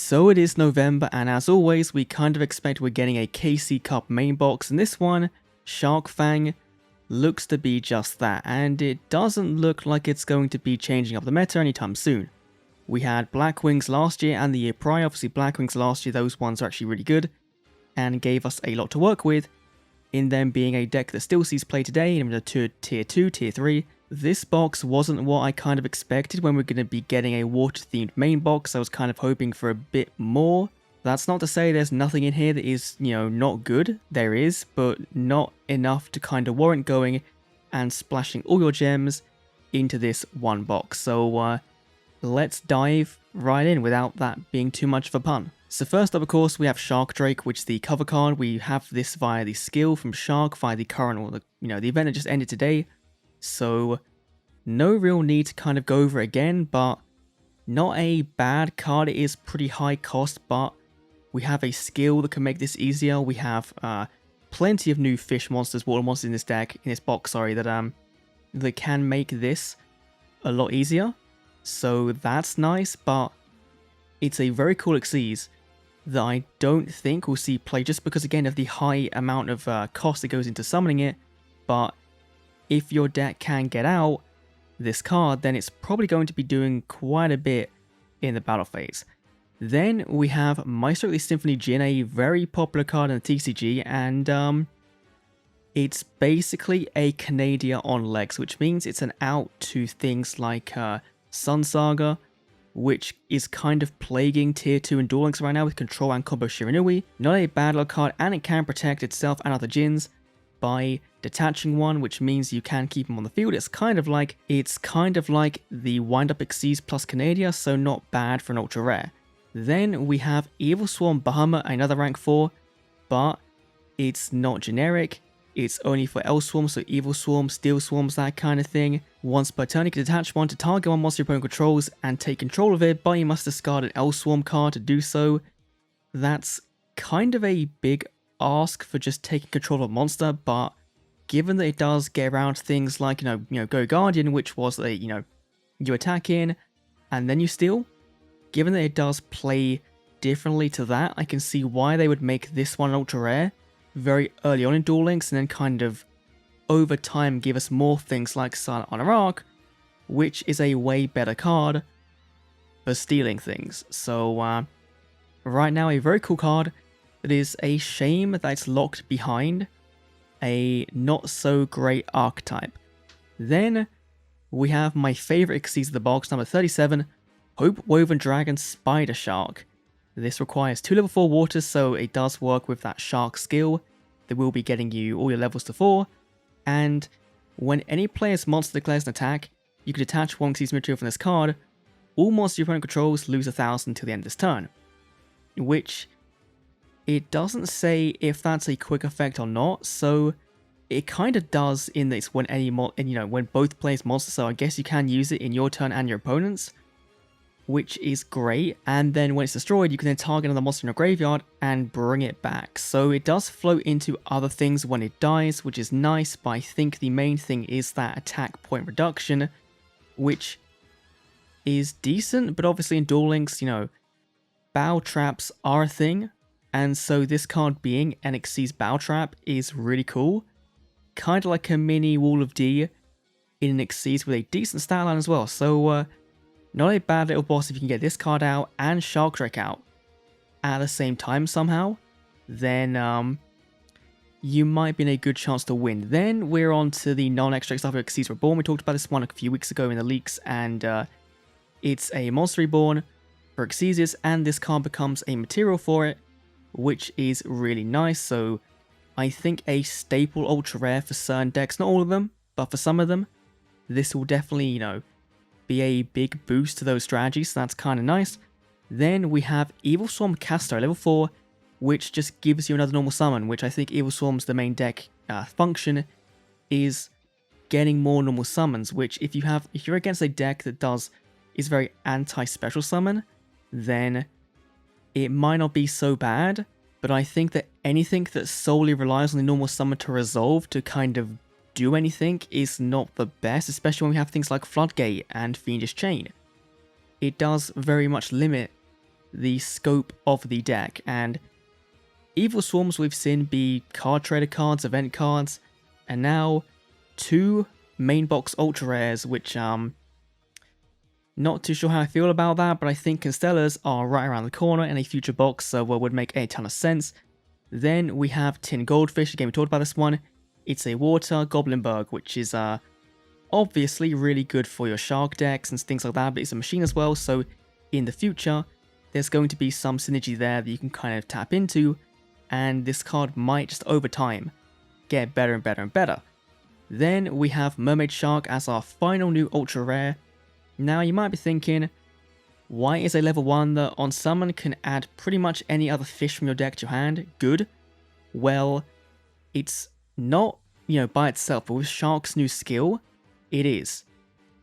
So it is November, and as always, we kind of expect we're getting a KC Cup main box, and this one, Shark Fang, looks to be just that, and it doesn't look like it's going to be changing up the meta anytime soon. We had Black Wings last year and the year prior. Obviously Black Wings last year, those ones are actually really good, and gave us a lot to work with, in them being a deck that still sees play today in the tier 2, tier 3. This box wasn't what I kind of expected when we're going to be getting a water-themed main box. I was kind of hoping for a bit more. That's not to say there's nothing in here that is, not good. There is, but not enough to kind of warrant going and splashing all your gems into this one box. So let's dive right in without that being too much of a pun. So first up, of course, we have Shark Drake, which is the cover card. We have this via the skill from Shark, via the current, or the event that just ended today. So no real need to kind of go over it again, but not a bad card. It is pretty high cost, but we have a skill that can make this easier. We have plenty of new fish monsters, water monsters in this deck, in this box, sorry, that can make this a lot easier. So that's nice, but it's a very cool Xyz that I don't think we'll see play just because, again, of the high amount of cost that goes into summoning it. But if your deck can get out this card, then it's probably going to be doing quite a bit in the battle phase. Then we have MAESTROKE the Symphony Djinn, a very popular card in the TCG, and it's basically a Canadia on legs, which means it's an out to things like Sun Saga, which is kind of plaguing tier 2 and Duel Links right now with Control and Combo Shiranui. Not a bad luck card, and it can protect itself and other Djinns by detaching one, which means you can keep them on the field. It's kind of like the Wind Up Xyz plus Canadia, so not bad for an ultra rare. Then we have EVILSWARM Bahamut, another rank 4, but it's not generic. It's only for L-Swarm, so Evil Swarm, Steel Swarms, that kind of thing. Once per turn, you can detach one to target one monster your opponent controls and take control of it, but you must discard an L-Swarm card to do so. That's kind of a big ask for just taking control of a monster, but given that it does get around things like, Go Guardian, which was a, you attack in and then you steal, given that it does play differently to that, I can see why they would make this one ultra rare very early on in Duel Links, and then kind of over time give us more things like Silent Honor Arc, which is a way better card for stealing things. So right now, a very cool card. It is a shame that it's locked behind a not so great archetype. Then we have my favorite Xyz of the box, number 37, Hope Woven Dragon Spider Shark. This requires 2 level 4 waters, so it does work with that shark skill that will be getting you all your levels to 4. And when any player's monster declares an attack, you can detach one Xyz material from this card. All monsters your opponent controls lose 1,000 until the end of this turn. Which, it doesn't say if that's a quick effect or not, so it kind of does in this when when both players' monsters, so I guess you can use it in your turn and your opponent's, which is great. And then when it's destroyed, you can then target another monster in your graveyard and bring it back. So it does float into other things when it dies, which is nice, but I think the main thing is that attack point reduction, which is decent, but obviously in Duel Links, bow traps are a thing, and so this card being an Xyz bow trap is really cool. Kind of like a mini Wall of D in an Xyz with a decent stat line as well, so not a bad little boss if you can get this card out and Shark Drake out at the same time somehow, then you might be in a good chance to win. Then we're on to the non-extra stuff of Xyz Reborn. We talked about this one a few weeks ago in the leaks, and it's a monster reborn for Xyzes, and this card becomes a material for it, which is really nice. So I think a staple ultra rare for certain decks, not all of them, but for some of them, this will definitely, be a big boost to those strategies, so that's kind of nice. Then we have EVILSWARM CASTOR, level 4, which just gives you another normal summon, which I think EVILSWARM's the main deck function is getting more normal summons, which if you're against a deck that is very anti-special summon, then it might not be so bad, but I think that anything that solely relies on the normal summon to resolve to kind of do anything is not the best, especially when we have things like Floodgate and Fiendish Chain. It does very much limit the scope of the deck. And Evil Swarms we've seen be card trader cards, event cards, and now 2 main box ultra rares, which not too sure how I feel about that, but I think Constellars are right around the corner in a future box, so would make a ton of sense. Then we have Tin Goldfish, again we talked about this one. It's a water Goblinberg, which is obviously really good for your shark decks and things like that, but it's a machine as well, so in the future there's going to be some synergy there that you can kind of tap into, and this card might just over time get better and better and better. Then we have Mermaid Shark as our final new ultra rare. Now you might be thinking, why is a level 1 that on summon can add pretty much any other fish from your deck to your hand good? Well, it's not, by itself, but with Shark's new skill, it is,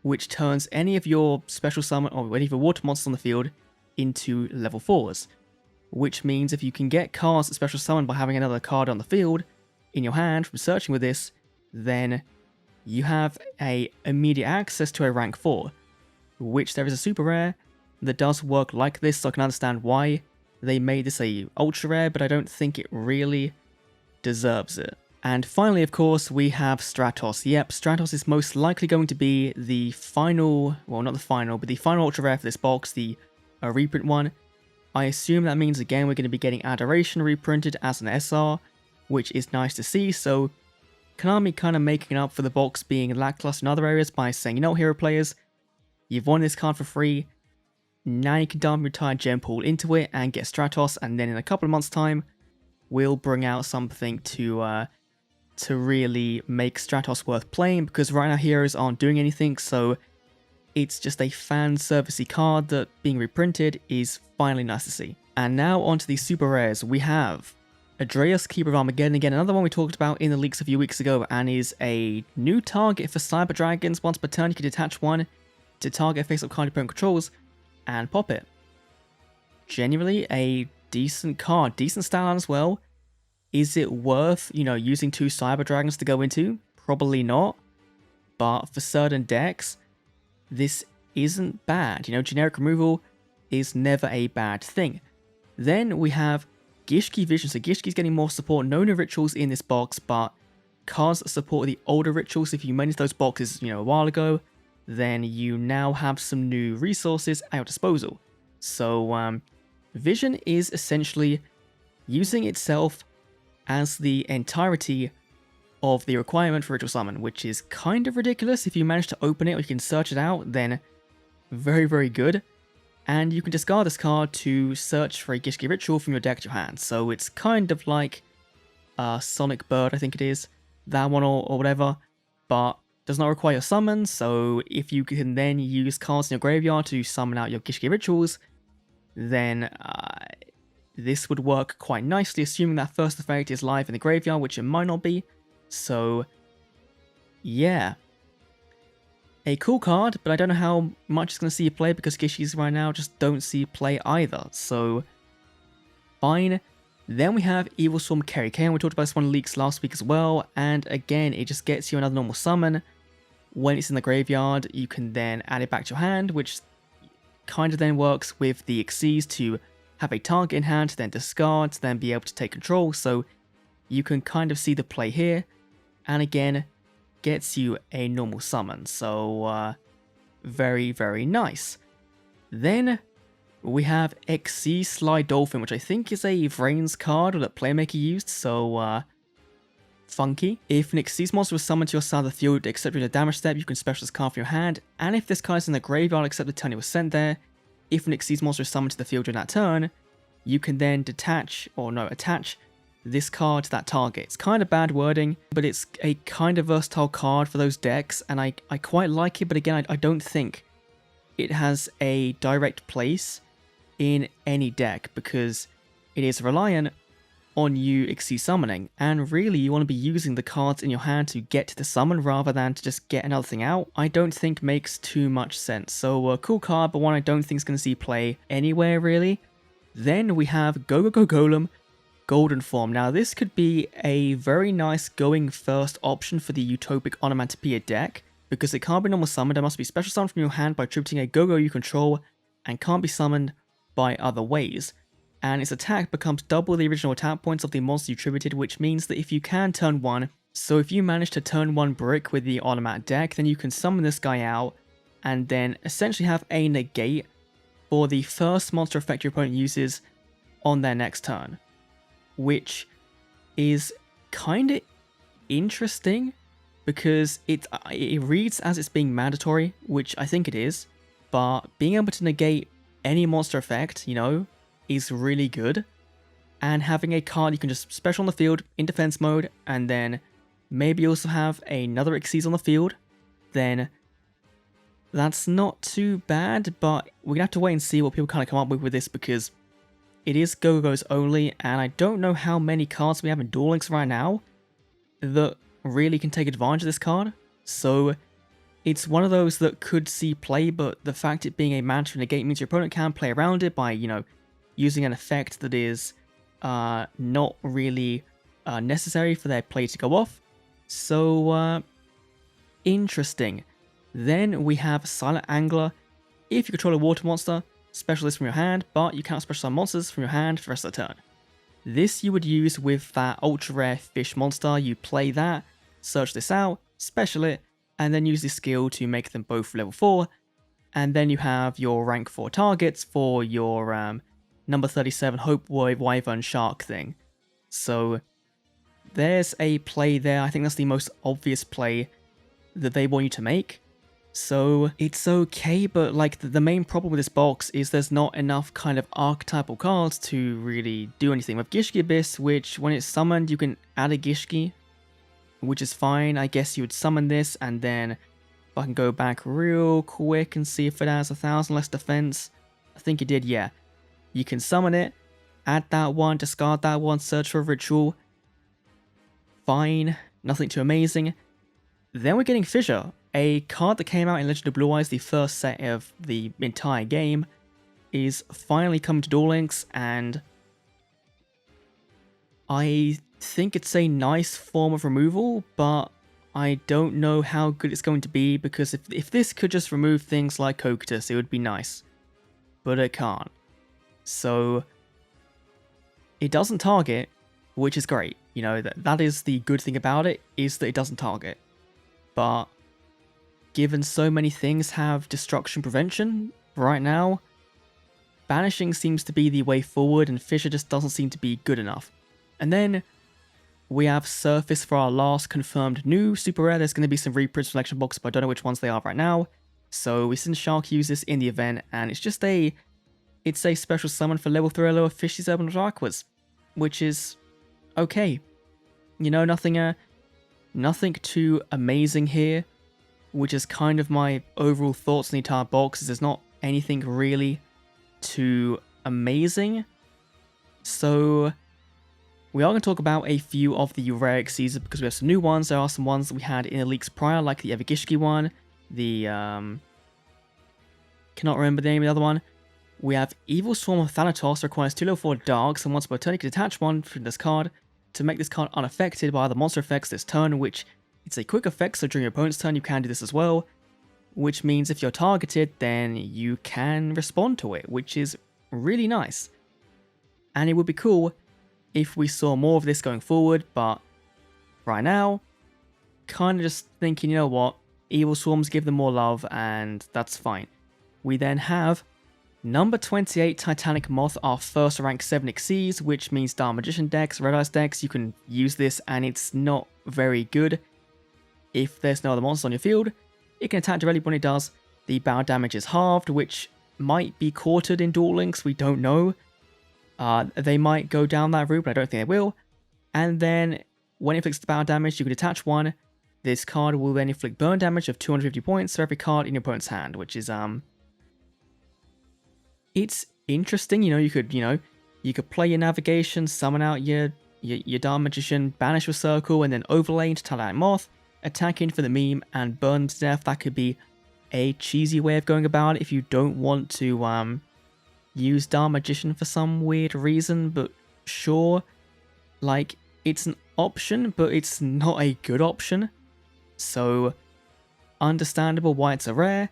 which turns any of your special summon or any of your water monsters on the field into level 4s, which means if you can get cards at special summon by having another card on the field in your hand from searching with this, then you have a immediate access to a rank 4, which there is a super rare that does work like this, so I can understand why they made this a ultra rare, but I don't think it really deserves it. And finally, of course, we have Stratos. Yep, Stratos is most likely going to be the final, well, not the final, but the final ultra rare for this box, the reprint one. I assume that means, again, we're going to be getting Adoration reprinted as an SR, which is nice to see, so Konami kind of making up for the box being lackluster in other areas by saying, hero players, you've won this card for free, now you can dump your entire gem pool into it and get Stratos, and then in a couple of months' time, we'll bring out something to really make Stratos worth playing, because right now heroes aren't doing anything, so it's just a fan servicey card that being reprinted is finally nice to see. And now onto the super rares, we have Adreus, Keeper of Armageddon, again another one we talked about in the leaks a few weeks ago, and is a new target for Cyber Dragons. Once per turn you can detach one to target face-up card your opponent controls and pop it. Genuinely a decent card, decent style as well. Is it worth, using 2 Cyber Dragons to go into? Probably not, but for certain decks, this isn't bad. Generic removal is never a bad thing. Then we have GISHKI Vision. So GISHKI's getting more support. No new rituals in this box, but cards that support the older rituals. If you managed those boxes, a while ago, then you now have some new resources at your disposal. So Vision is essentially using itself as the entirety of the requirement for Ritual Summon, which is kind of ridiculous. If you manage to open it or you can search it out, then very, very good. And you can discard this card to search for a GISHKI Ritual from your deck to your hand. So it's kind of like Sonic Bird, I think it is, that one or whatever, but does not require summons, so if you can then use cards in your graveyard to summon out your GISHKI Rituals, then this would work quite nicely, assuming that first effect is live in the graveyard, which it might not be. So, yeah. A cool card, but I don't know how much it's going to see you play, because GISHKIs right now just don't see you play either, so fine. Then we have EVILSWARM Kerry Kane. We talked about this one leaks last week as well, and again, it just gets you another normal summon. When it's in the graveyard, you can then add it back to your hand, which kind of then works with the Xyz to have a target in hand, to then discard, to then be able to take control, so you can kind of see the play here, and again, gets you a normal summon, so very, very nice. Then we have Xyz Sly Dolphin, which I think is a Vrains card that Playmaker used, so funky. If an Xyz monster was summoned to your side of the field except with a damage step, you can special this card from your hand, and if this card is in the graveyard except the turn it was sent there, if an Xyz monster is summoned to the field during that turn, you can then attach this card to that target. It's kind of bad wording, but it's a kind of versatile card for those decks, and I quite like it, but again, I don't think it has a direct place in any deck, because it is reliant on you Xyz summoning, and really you want to be using the cards in your hand to get to the summon rather than to just get another thing out. I don't think makes too much sense. So a cool card, but one I don't think is going to see play anywhere really. Then we have Go Go Go Golem Golden Form. Now this could be a very nice going first option for the Utopic Onomatopoeia deck, because it can't be normal summoned. There must be special summoned from your hand by tributing a Go-Go you control, and can't be summoned by other ways, and its attack becomes double the original attack points of the monster you tributed, which means that if you can turn one, so if you manage to turn one brick with the automatic deck, then you can summon this guy out, and then essentially have a negate for the first monster effect your opponent uses on their next turn, which is kind of interesting because it reads as it's being mandatory, which I think it is, but being able to negate any monster effect, you know, is really good. And having a card you can just special on the field in defense mode, and then maybe also have another Xyz on the field, then that's not too bad, but we're gonna have to wait and see what people kind of come up with this, because it is Go-Go's only, and I don't know how many cards we have in Duel Links right now that really can take advantage of this card. So it's one of those that could see play, but the fact it being a mandatory negate means your opponent can play around it by, you know, using an effect that is not really necessary for their play to go off. So interesting. Then we have Silent Angler. If you control a water monster, special this from your hand, but you cannot special summon monsters from your hand for the rest of the turn. This you would use with that ultra rare fish monster. You play that, search this out, special it, and then use this skill to make them both level 4. And then you have your rank 4 targets for your number 37 Hope Wyvern Shark thing. So there's a play there. I think that's the most obvious play that they want you to make. So it's okay, but like the main problem with this box is there's not enough kind of archetypal cards to really do anything. With GISHKI Abyss, which when it's summoned you can add a GISHKI, which is fine. I guess you would summon this, and then if I can go back real quick and see if it has 1,000 less defense. I think it did, yeah. You can summon it, add that one, discard that one, search for a ritual. Fine, nothing too amazing. Then we're getting Fissure, a card that came out in Legend of Blue Eyes, the first set of the entire game, is finally coming to Duel Links, and I think it's a nice form of removal, but I don't know how good it's going to be, because if this could just remove things like Cocytus, it would be nice. But it can't. So it doesn't target, which is great. You know, that is the good thing about it, is that it doesn't target. But given so many things have destruction prevention right now, banishing seems to be the way forward, and Fissure just doesn't seem to be good enough. And then we have Surface for our last confirmed new super rare. There's going to be some reprints selection box, but I don't know which ones they are right now. So we seen Shark use this in the event, and it's just a special summon for level 3 or lower Fishies Urban Aquas, which is okay. You know, nothing too amazing here, which is kind of my overall thoughts on the entire box, is there's not anything really too amazing. So we are going to talk about a few of the rare Xyz because we have some new ones. There are some ones that we had in the leaks prior, like the GISHKI one, the cannot remember the name of the other one. We have EVILSWARM of THANATOS, requires 2 level 4 darks, and once per turn you can detach one from this card to make this card unaffected by other monster effects this turn, which it's a quick effect, so during your opponent's turn you can do this as well, which means if you're targeted then you can respond to it, which is really nice. And it would be cool if we saw more of this going forward, but right now, kind of just thinking, you know what, EVILSWARMs, give them more love, and that's fine. We then have number 28 Titanic Moth, our first rank 7 Xyz, which means Dark Magician decks, Red Eyes decks, you can use this, and it's not very good. If there's no other monsters on your field, it can attack directly. When it does, the battle damage is halved, which might be quartered in Duel Links, we don't know. They might go down that route, but I don't think they will. And then, when it inflicts the battle damage, you can detach one. This card will then inflict burn damage of 250 points for every card in your opponent's hand, which is, it's interesting. You could play your navigation, summon out your Dark Magician, banish your circle, and then overlay into Titanic Moth, attack in for the meme, and burn to death. That could be a cheesy way of going about it if you don't want to use Dark Magician for some weird reason, but sure. Like, it's an option, but it's not a good option. So, understandable why it's a rare.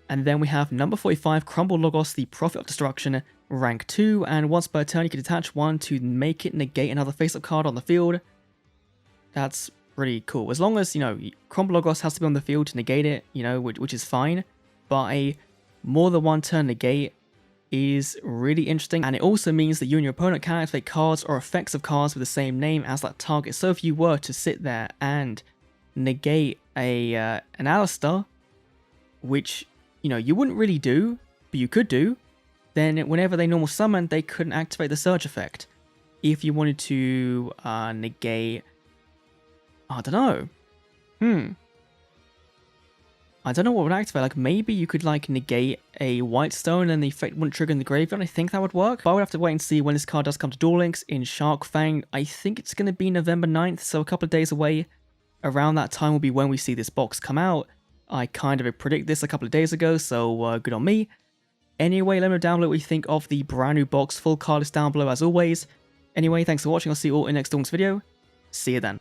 And then we have number 45, Crumble Logos, the Prophet of Destruction, rank 2, and once per turn you can attach one to make it negate another face-up card on the field. That's pretty cool. As long as, Crombologos has to be on the field to negate it, which is fine. But a more than one turn negate is really interesting, and it also means that you and your opponent can activate cards or effects of cards with the same name as that target. So if you were to sit there and negate an Alistar, which, you wouldn't really do, but you could do, then whenever they normal summon, they couldn't activate the Surge effect. If you wanted to negate... I don't know. I don't know what would activate. Like, maybe you could, negate a White Stone and the effect wouldn't trigger in the graveyard. I think that would work. But I would have to wait and see when this card does come to Duel Links in Shark Fang. I think it's going to be November 9th, so a couple of days away. Around that time will be when we see this box come out. I kind of predict this a couple of days ago, so good on me. Anyway, let me know down below what you think of the brand new box. Full card list down below as always. Anyway, thanks for watching. I'll see you all in the next Duel Links video. See you then.